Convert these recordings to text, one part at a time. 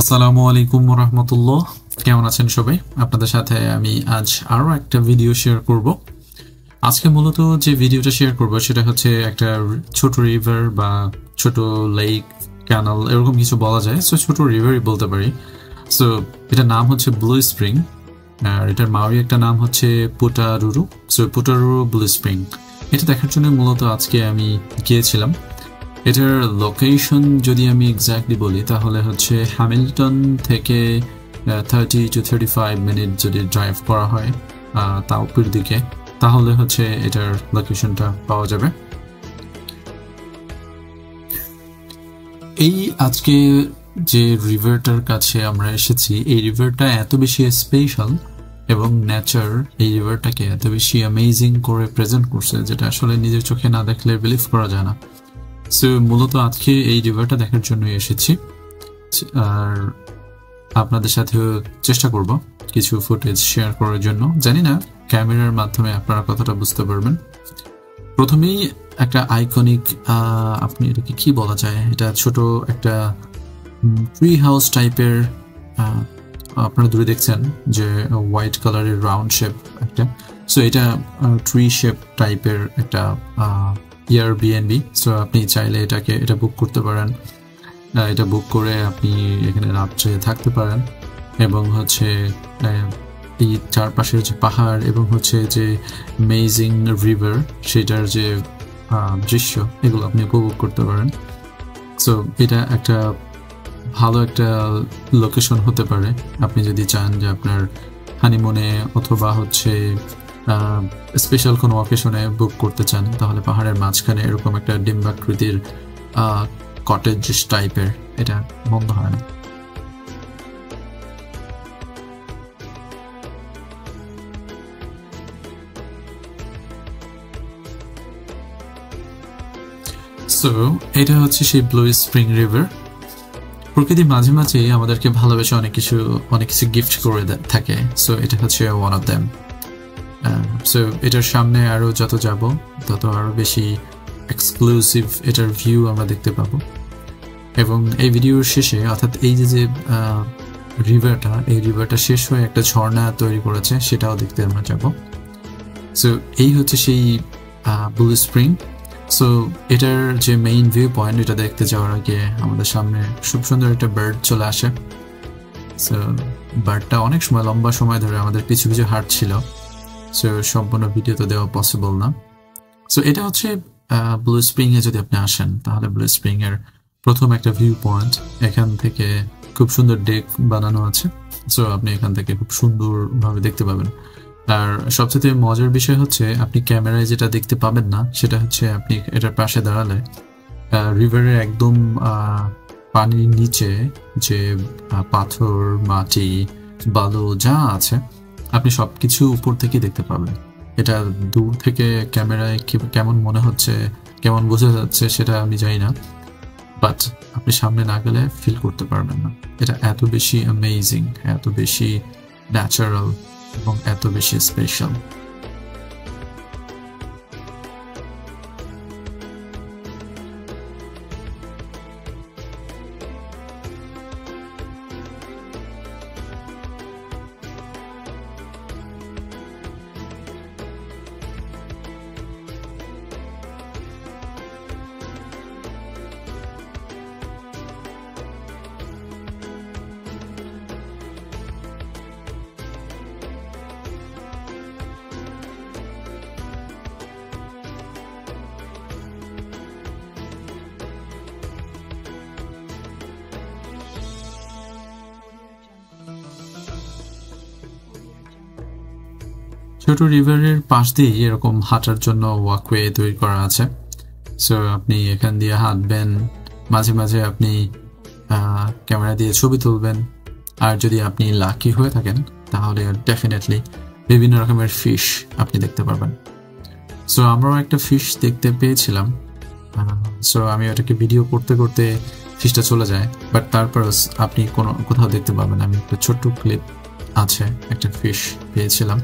আসসালামু আলাইকুম রহমতুল্লাহ। কেমন আছেন সবাই? আপনাদের সাথে আমি আজ আরও একটা ভিডিও শেয়ার করব। আজকে মূলত যে ভিডিওটা শেয়ার করব সেটা হচ্ছে একটা ছোট রিভার বা ছোট লেক, ক্যানাল এরকম কিছু বলা যায়। সো ছোট রিভারই বলতে পারি। সো এটার নাম হচ্ছে ব্লু স্প্রিং, আর এটার মাওরি একটা নাম হচ্ছে পুটারুরু। সো পুটারুরু ব্লু স্প্রিং, এটা দেখার জন্য মূলত আজকে আমি গিয়েছিলাম। এটার লোকেশন যদি আমি এক্স্যাক্টলি বলি তাহলে হচ্ছে হ্যামিল্টন থেকে 30 to 35 মিনিট যদি ড্রাইভ করা হয় তাওপির দিকে, তাহলে হচ্ছে এটার লোকেশনটা পাওয়া যাবে। এই আজকে যে রিভারটার কাছে আমরা এসেছি, এই রিভারটা এত বেশি স্পেশাল এবং নেচার এই রিভারটাকে এত বেশি অ্যামেজিং করে প্রেজেন্ট করছে যেটা আসলে নিজের চোখে না দেখলে বিলিভ করা যায় না। সো মূলত আজকে এই রিভারটা দেখার জন্যই এসেছি, আর আপনাদের সাথেও চেষ্টা করব কিছু ফুটেজ শেয়ার করার জন্য। জানি না ক্যামেরার মাধ্যমে আপনারা কতটা বুঝতে পারবেন। প্রথমেই একটা আইকনিক, আপনি এটাকে কি বলা যায়, এটা ছোট একটা ট্রি হাউস টাইপের, আপনারা দূরে দেখছেন যে হোয়াইট কালারের রাউন্ড শেপ একটা। সো এটা ট্রি শেপ টাইপের একটা এয়ারবিএনবি। সো আপনি চাইলে এটা বুক করতে পারেন। এটা বুক করে আপনি এখানে রাত্রে থাকতে পারেন এবং হচ্ছে এই চারপাশের যে পাহাড় এবং হচ্ছে যে অ্যামেজিং রিভার সেটার যে দৃশ্য এগুলো আপনি উপভোগ করতে পারেন। সো এটা একটা ভালো একটা লোকেশন হতে পারে আপনি যদি চান যে আপনার হানিমুনে অথবা হচ্ছে স্পেশাল কোনো অকেশনে বুক করতে চান, তাহলে পাহাড়ের মাঝখানে এরকম একটা ডিম্বাকৃতির কটেজ টাইপের, এটা মন্দ হয় না। সো এটা হচ্ছে সেই ব্লু স্প্রিং রিভার। প্রকৃতি মাঝে মাঝে আমাদেরকে ভালোবেসে অনেক কিছু গিফট করে থাকে। সো এটা হচ্ছে ওয়ান অফ দেম। সো এটার সামনে আরও যত যাব তত আরও বেশি এক্সক্লুসিভ এটার ভিউ আমরা দেখতে পাবো। এবং এই ভিডিওর শেষে, অর্থাৎ এই যে রিভারটা শেষ হয়ে একটা ঝর্ণা তৈরি করেছে সেটাও দেখতে আমরা যাব। সো এই হচ্ছে সেই ব্লু স্প্রিং। সো এটার যে মেইন ভিউ পয়েন্ট, এটা দেখতে যাওয়ার আগে আমাদের সামনে খুব সুন্দর একটা বার্ড চলে আসে। সো বার্ডটা অনেক সময়, লম্বা সময় ধরে আমাদের পিছু পিছু হাঁটছিল। সো সম্পূর্ণ ভিডিও তো দেওয়া পসিবল না। সো এটা হচ্ছে ব্লু স্প্রিংয়ে যদি আপনি আসেন তাহলে ব্লু স্প্রিংয়ের প্রথম একটা ভিউ পয়েন্ট। এখান থেকে খুব সুন্দর ডেক বানানো আছে। সো আপনি এখান থেকে খুব সুন্দরভাবে দেখতে পাবেন। আর সবচেয়ে মজার বিষয় হচ্ছে আপনি ক্যামেরায় যেটা দেখতে পাবেন না সেটা হচ্ছে আপনি এটার পাশে দাঁড়ালে রিভারের একদম পানির নিচে যে পাথর, মাটি, বালু যা আছে আপনি সবকিছু উপর থেকে দেখতে পাবেন। এটা দূর থেকে ক্যামেরায় কেমন মনে হচ্ছে, কেমন বোঝা যাচ্ছে সেটা আমি জানি না, বাট আপনি সামনে না গেলে ফিল করতে পারবেন না। এটা এত বেশি অ্যামেজিং, এত বেশি ন্যাচারাল এবং এত বেশি স্পেশাল। ছোট রিভারের পাশ দিয়ে এরকম হাঁটার জন্য ওয়াকওয়ে তৈরি করা আছে। সো আপনি এখান দিয়ে হাঁটবেন, মাঝে মাঝে আপনি ক্যামেরা দিয়ে ছবি তুলবেন। আর যদি আপনি লাকি হয়ে থাকেন তাহলে ডেফিনেটলি বিভিন্ন রকমের ফিশ আপনি দেখতে পারবেন। সো আমরাও একটা ফিশ দেখতে পেয়েছিলাম। সো আমি ওটাকে ভিডিও করতে করতে ফিশটা চলে যায়, বাট তারপর আপনি কোথাও দেখতে পাবেন। আমি একটা ছোট্ট ক্লিপ আছে, একটা ফিশ পেয়েছিলাম।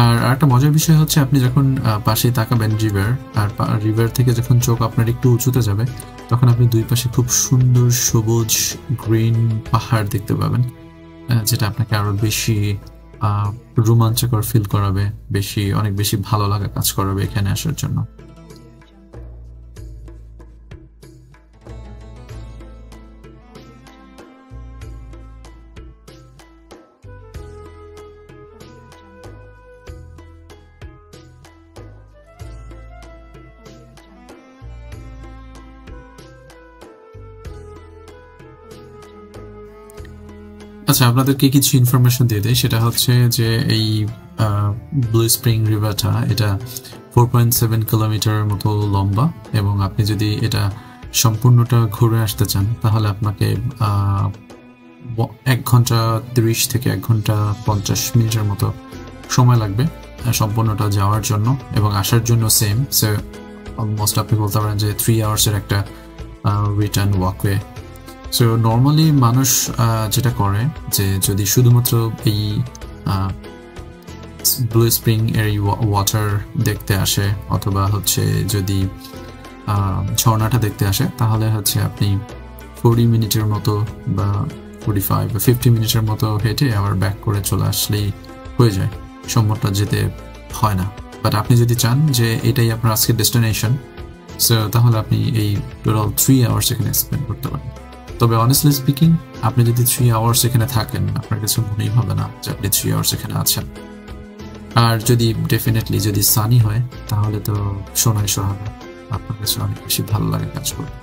আর একটা মজার বিষয় হচ্ছে আপনি যখন পাশে তাকাবেন রিভার, আর রিভার থেকে যখন চোখ আপনার একটু উঁচুতে যাবে তখন আপনি দুই পাশে খুব সুন্দর সবুজ গ্রিন পাহাড় দেখতে পাবেন, যেটা আপনাকে আরো বেশি রোমাঞ্চকর ফিল করাবে, অনেক বেশি ভালো লাগা কাজ করাবে এখানে আসার জন্য। আচ্ছা, আপনাদেরকে কিছু ইনফরমেশন দিয়ে দেয়, সেটা হচ্ছে যে এই ব্লু স্প্রিং রিভারটা এটা 4.7 কিলোমিটার মতো লম্বা, এবং আপনি যদি এটা সম্পূর্ণটা ঘুরে আসতে চান তাহলে আপনাকে 1 ঘন্টা 30 থেকে 1 ঘন্টা 50 মিনিটের মতো সময় লাগবে সম্পূর্ণটা যাওয়ার জন্য, এবং আসার জন্য সেম। সো অলমোস্ট আপনি বলতে পারেন যে 3 আওয়ার্সের একটা রিটার্ন ওয়াকওয়ে। সো নর্মালি মানুষ যেটা করে যে যদি শুধুমাত্র এই ব্লু স্প্রিং এর ওয়াটার দেখতে আসে অথবা হচ্ছে যদি ঝর্ণাটা দেখতে আসে তাহলে হচ্ছে আপনি 40 মিনিটের মতো বা 45 বা 50 মিনিটের মতো হেঁটে আবার ব্যাক করে চলে আসলেই হয়ে যায়, সম্পূর্ণটা যেতে হয় না। বাট আপনি যদি চান যে এটাই আপনার আজকের ডেস্টিনেশন, সো তাহলে আপনি এই টোটাল 3 আওয়ার্স এখানে স্পেন্ড করতে পারেন। তবে অনেস্টলি স্পিকিং, আপনি যদি 3 আওয়ার্স এখানে থাকেন আপনার কাছে মনেই হবে না যে আপনি 3 আওয়ার্স এখানে আছেন। আর যদি ডেফিনেটলি যদি সানি হয় তাহলে তো সোনায় সোহাগা, আপনার কাছে অনেক বেশি ভালো লাগে কাজ করবে।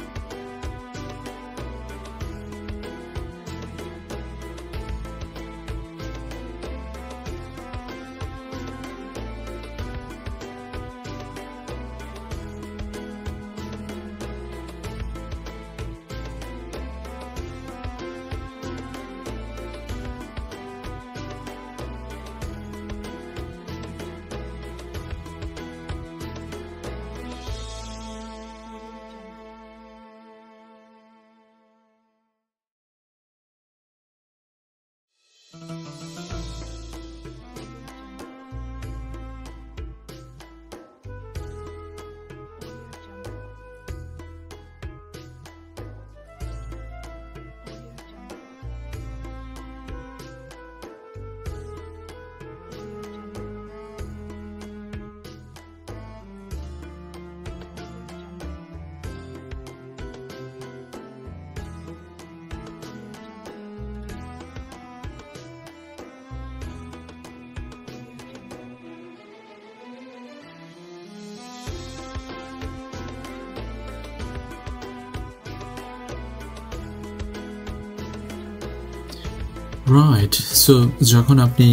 রাইট, সো যখন আপনি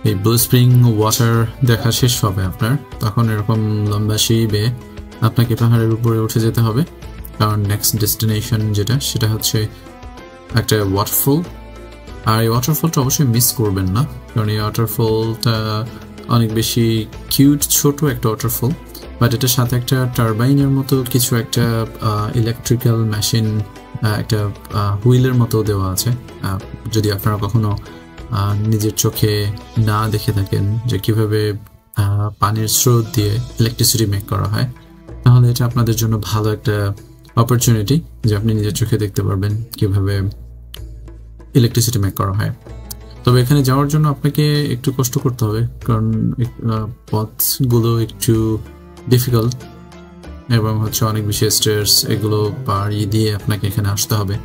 এই ব্লু স্প্রিং ওয়াটার দেখা শেষ হবে আপনার, তখন এরকম লম্বা সিঁড়ি বেয়ে আপনাকে পাহাড়ের উপরে উঠে যেতে হবে, কারণ নেক্সট ডেস্টিনেশন সেটা হচ্ছে একটা ওয়াটারফল। আর এই ওয়াটারফলটা অবশ্যই মিস করবেন না, কারণ এই ওয়াটারফলটা অনেক বেশি কিউট, ছোট একটা ওয়াটারফল, বাট এটার সাথে একটা টারবাইনের মতো কিছু একটা ইলেকট্রিক্যাল মেশিন, একটা হুইলের মতো দেওয়া আছে। যদি আপনারা কখনো নিজের চোখে না দেখে থাকেন যে কিভাবে পানির স্রোত দিয়ে ইলেকট্রিসিটি মেক করা হয়, তাহলে এটা আপনাদের জন্য ভালো একটা অপরচুনিটি যে আপনি নিজের চোখে দেখতে পারবেন কিভাবে ইলেকট্রিসিটি মেক করা হয়। তবে এখানে যাওয়ার জন্য আপনাকে একটু কষ্ট করতে হবে, কারণ পথগুলো একটু ডিফিকাল্ট এবং হচ্ছে অনেক বেশি স্টেয়ার্স, এগুলো পাড়ি দিয়ে আপনাকে এখানে আসতে হবে।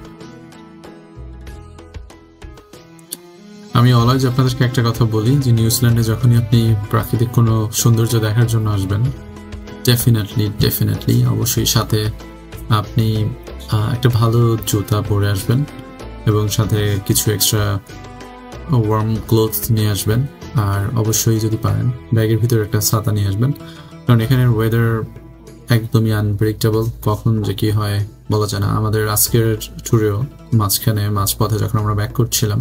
আমি অলওয়েজ আপনাদেরকে একটা কথা বলি যে নিউজিল্যান্ডে যখনই আপনি প্রাকৃতিক কোনো সৌন্দর্য দেখার জন্য আসবেন, ডেফিনেটলি অবশ্যই সাথে আপনি একটা ভালো জুতা পরে আসবেন এবং সাথে কিছু এক্সট্রা ওয়ার্ম ক্লোথস নিয়ে আসবেন, আর অবশ্যই যদি পারেন ব্যাগের ভিতরে একটা ছাতা নিয়ে আসবেন, কারণ এখানের ওয়েদার একদমই আনপ্রেডিক্টেবল, কখন যে কি হয় বলা যায় না। আমাদের আজকের ট্যুরেও মাঝপথে যখন আমরা ব্যাক করছিলাম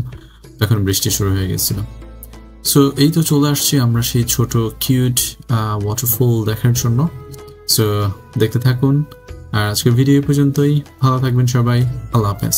তখন বৃষ্টি শুরু হয়ে গেছিল। সো এই তো চলে আসছি আমরা সেই ছোট কিউট ওয়াটারফল দেখার জন্য। সো দেখতে থাকুন, আর আজকের ভিডিও পর্যন্তই। ভালো থাকবেন সবাই, আল্লাহ হাফেজ।